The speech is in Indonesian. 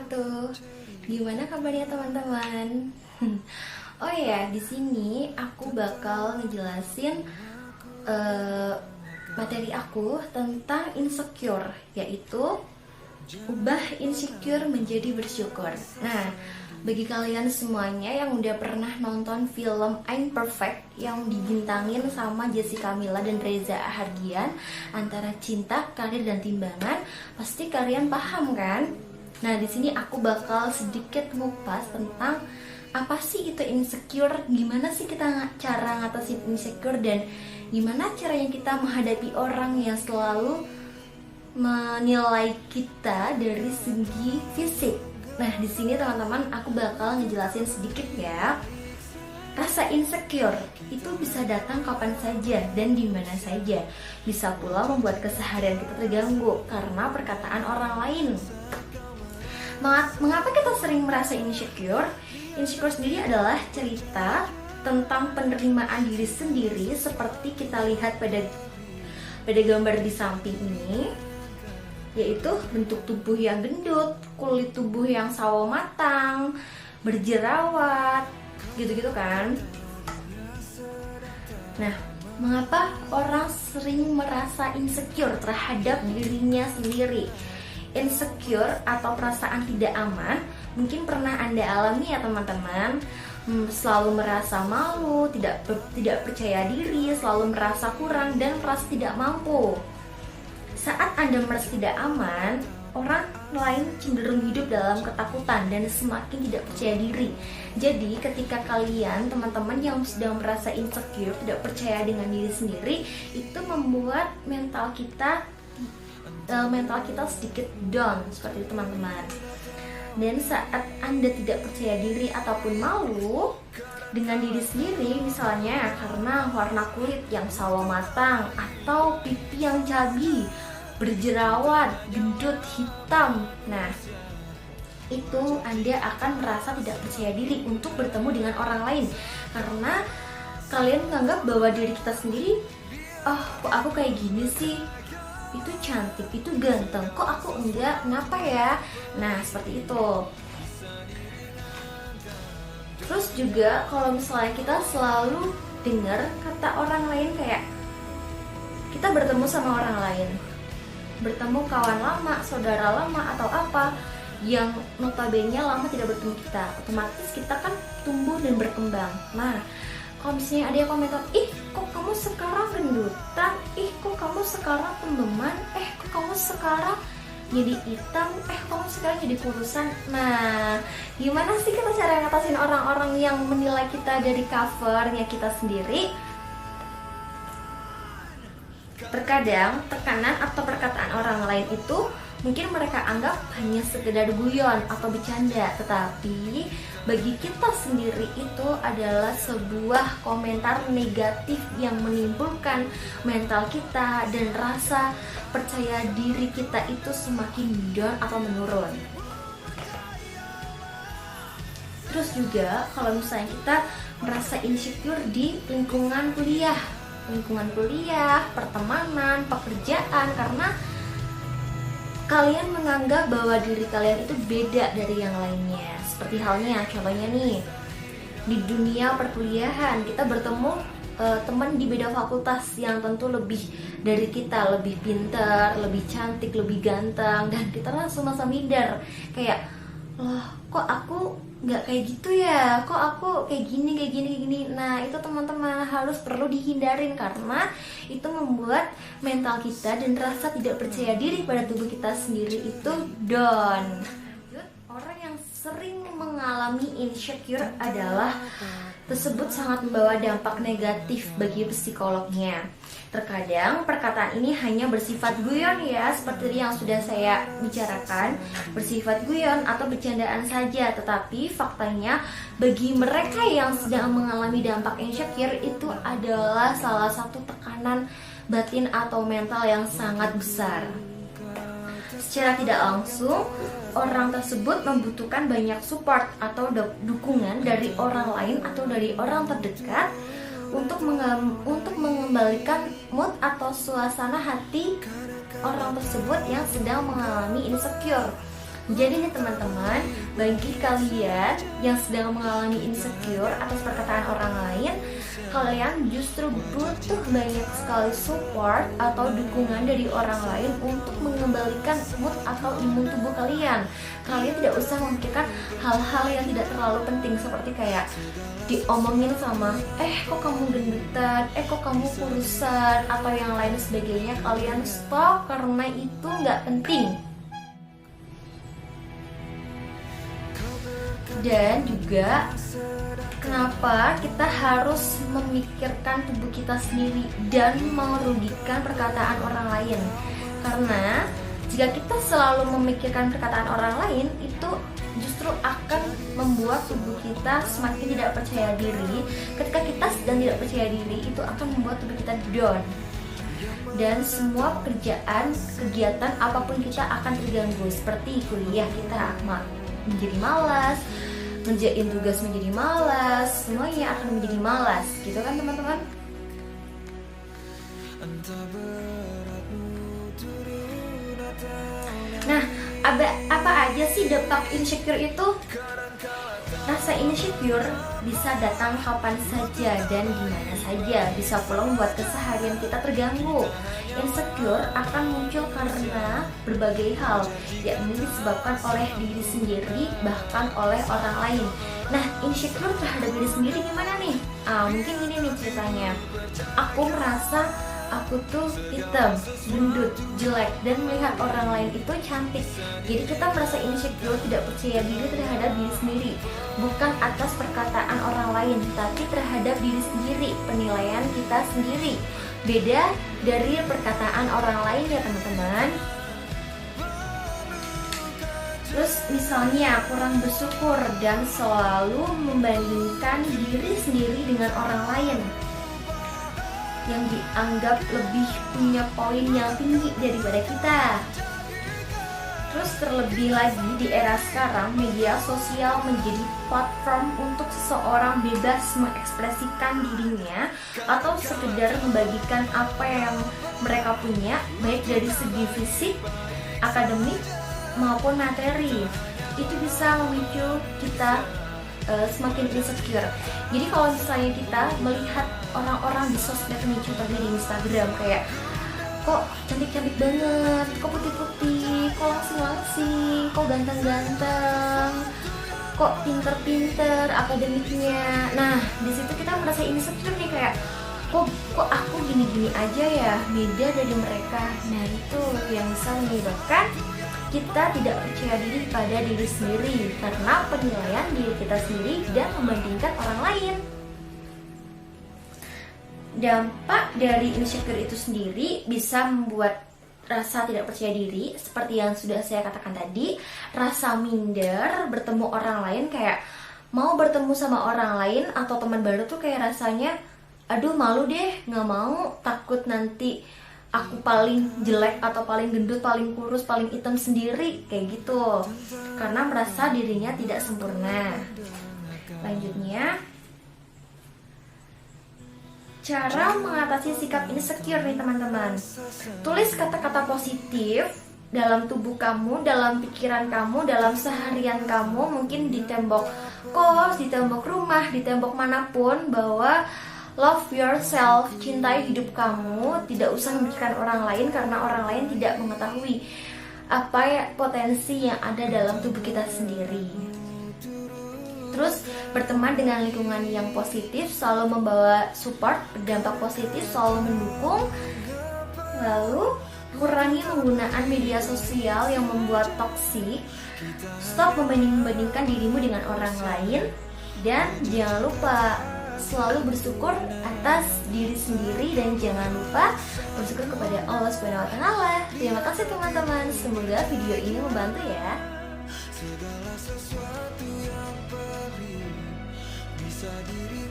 wabarakatuh. Gimana kabarnya teman-teman? Oh ya, di sini aku bakal ngejelasin eh, materi aku tentang insecure, yaitu ubah insecure menjadi bersyukur. Nah, bagi kalian semuanya yang udah pernah nonton film I'm Perfect yang dibintangin sama Jessica Mila dan Reza Hardian, antara cinta, karir, dan timbangan, pasti kalian paham kan? Nah, di sini aku bakal sedikit ngupas tentang apa sih itu insecure, gimana sih kita cara ngatasin insecure, dan gimana caranya kita menghadapi orang yang selalu menilai kita dari segi fisik. Nah, di sini teman-teman aku bakal ngejelasin sedikit ya. Rasa insecure itu bisa datang kapan saja dan di mana saja. Bisa pula membuat keseharian kita terganggu karena perkataan orang lain. Mengapa kita sering merasa insecure? Insecure sendiri adalah cerita tentang penerimaan diri sendiri seperti kita lihat pada gambar di samping ini, yaitu bentuk tubuh yang gendut, kulit tubuh yang sawo matang, berjerawat, gitu-gitu kan. Nah, mengapa orang sering merasa insecure terhadap dirinya sendiri? Insecure atau perasaan tidak aman mungkin pernah Anda alami ya teman-teman. Selalu merasa malu, tidak percaya diri, selalu merasa kurang dan merasa tidak mampu. Saat Anda merasa tidak aman, orang lain cenderung hidup dalam ketakutan dan semakin tidak percaya diri. Jadi ketika kalian, teman-teman yang sedang merasa insecure, tidak percaya dengan diri sendiri, itu membuat mental kita sedikit down, seperti itu teman-teman. Dan saat Anda tidak percaya diri ataupun malu dengan diri sendiri, misalnya karena warna kulit yang sawo matang atau pipi yang cabi, berjerawat, gendut, hitam. Nah, itu Anda akan merasa tidak percaya diri untuk bertemu dengan orang lain karena kalian menganggap bahwa diri kita sendiri, oh kok aku kayak gini sih, itu cantik, itu ganteng, kok aku enggak, kenapa ya? Nah, seperti itu. Terus juga kalau misalnya kita selalu dengar kata orang lain, kayak kita bertemu sama orang lain, bertemu kawan lama, saudara lama, atau apa yang notabene lama tidak bertemu kita, otomatis kita kan tumbuh dan berkembang. Nah, kalau misalnya ada yang komentar, ih kok kamu sekarang gendutan, ih kok kamu sekarang tembeman, kok kamu sekarang jadi hitam, kamu sekarang jadi kurusan. Nah, gimana sih kita cara ngatasin orang-orang yang menilai kita dari covernya kita sendiri? Terkadang tekanan atau perkataan orang lain itu mungkin mereka anggap hanya sekedar guyon atau bercanda, tetapi bagi kita sendiri itu adalah sebuah komentar negatif yang menimbulkan mental kita dan rasa percaya diri kita itu semakin down atau menurun. Terus juga kalau misalnya kita merasa insecure di lingkungan kuliah, pertemanan, pekerjaan, karena kalian menganggap bahwa diri kalian itu beda dari yang lainnya. Seperti halnya, contohnya nih, di dunia perkuliahan kita bertemu teman di beda fakultas yang tentu lebih dari kita, lebih pintar, lebih cantik, lebih ganteng, dan kita langsung masa minder, kayak, loh kok aku nggak kayak gitu ya, kok aku kayak gini. Nah, itu teman-teman harus perlu dihindarin karena itu membuat mental kita dan rasa tidak percaya diri pada tubuh kita sendiri itu down. Orang yang sering mengalami insecure adalah tersebut sangat membawa dampak negatif bagi psikolognya. Terkadang perkataan ini hanya bersifat guyon ya, seperti yang sudah saya bicarakan, bersifat guyon atau bercandaan saja. Tetapi faktanya bagi mereka yang sedang mengalami dampak insecure itu adalah salah satu tekanan batin atau mental yang sangat besar. Secara tidak langsung, orang tersebut membutuhkan banyak support atau dukungan dari orang lain atau dari orang terdekat untuk mengembalikan mood atau suasana hati orang tersebut yang sedang mengalami insecure. Jadi nih teman-teman, bagi kalian yang sedang mengalami insecure atas perkataan orang lain, kalian justru butuh banyak sekali support atau dukungan dari orang lain untuk mengembalikan mood atau imun tubuh kalian. Kalian tidak usah memikirkan hal-hal yang tidak terlalu penting seperti kayak diomongin sama kok kamu gendutan, kok kamu kurusan, atau yang lain sebagainya. Kalian stop karena itu nggak penting. Dan juga kenapa kita harus memikirkan tubuh kita sendiri dan merugikan perkataan orang lain? Karena jika kita selalu memikirkan perkataan orang lain, itu justru akan membuat tubuh kita semakin tidak percaya diri. Ketika kita sedang tidak percaya diri, itu akan membuat tubuh kita down. Dan semua pekerjaan, kegiatan apapun kita akan terganggu. Seperti kuliah kita menjadi malas, ngerjain tugas menjadi malas, semuanya akan menjadi malas, gitu kan teman-teman? Nah, apa aja sih dampak insecure itu? Rasa insecure bisa datang kapan saja dan dimana saja, bisa pula membuat keseharian kita terganggu. Insecure akan muncul karena berbagai hal, yakni disebabkan oleh diri sendiri, bahkan oleh orang lain. Nah, insecure terhadap diri sendiri gimana nih? Mungkin ini nih ceritanya. Aku merasa aku tuh hitam, gendut, jelek, dan melihat orang lain itu cantik. Jadi kita merasa insecure, tidak percaya diri terhadap diri sendiri, bukan atas perkataan orang lain, tapi terhadap diri sendiri, penilaian kita sendiri. Beda dari perkataan orang lain ya teman-teman. Terus misalnya kurang bersyukur dan selalu membandingkan diri sendiri dengan orang lain yang dianggap lebih punya poin yang tinggi daripada kita. Terus terlebih lagi di era sekarang, media sosial menjadi platform untuk seseorang bebas mengekspresikan dirinya atau sekedar membagikan apa yang mereka punya, baik dari segi fisik, akademik, maupun materi. Itu bisa memicu kita semakin insecure. Jadi kalau misalnya kita melihat orang-orang di sosmed nih, contohnya di Instagram, kayak kok cantik-cantik banget, kok putih-putih, kok langsing-langsing, kok ganteng-ganteng, kok pinter-pinter akademiknya. Nah, di situ kita merasa insecure nih, kayak kok aku gini-gini aja ya, beda dari mereka. Nah, itu yang bisa menyebabkan kita tidak percaya diri pada diri sendiri karena penilaian diri kita sendiri dan membandingkan orang lain. Dampak dari insecure itu sendiri bisa membuat rasa tidak percaya diri, seperti yang sudah saya katakan tadi, rasa minder bertemu orang lain, kayak mau bertemu sama orang lain atau teman baru tuh kayak rasanya aduh malu deh, nggak mau, takut nanti aku paling jelek atau paling gendut, paling kurus, paling hitam sendiri, kayak gitu, karena merasa dirinya tidak sempurna. Lanjutnya, cara mengatasi sikap insecure nih teman-teman. Tulis kata-kata positif dalam tubuh kamu, dalam pikiran kamu, dalam seharian kamu, mungkin di tembok kos, di tembok rumah, di tembok manapun, bahwa love yourself, cintai hidup kamu, tidak usah memikirkan orang lain karena orang lain tidak mengetahui apa ya potensi yang ada dalam tubuh kita sendiri. Terus berteman dengan lingkungan yang positif, selalu membawa support, berdampak positif, selalu mendukung. Lalu kurangi penggunaan media sosial yang membuat toksik. Stop membanding-bandingkan dirimu dengan orang lain, dan jangan lupa selalu bersyukur atas diri sendiri dan jangan lupa bersyukur kepada Allah Subhanahu wa taala. Terima kasih teman-teman, semoga video ini membantu ya. Segala sesuatu yang perih bisa diri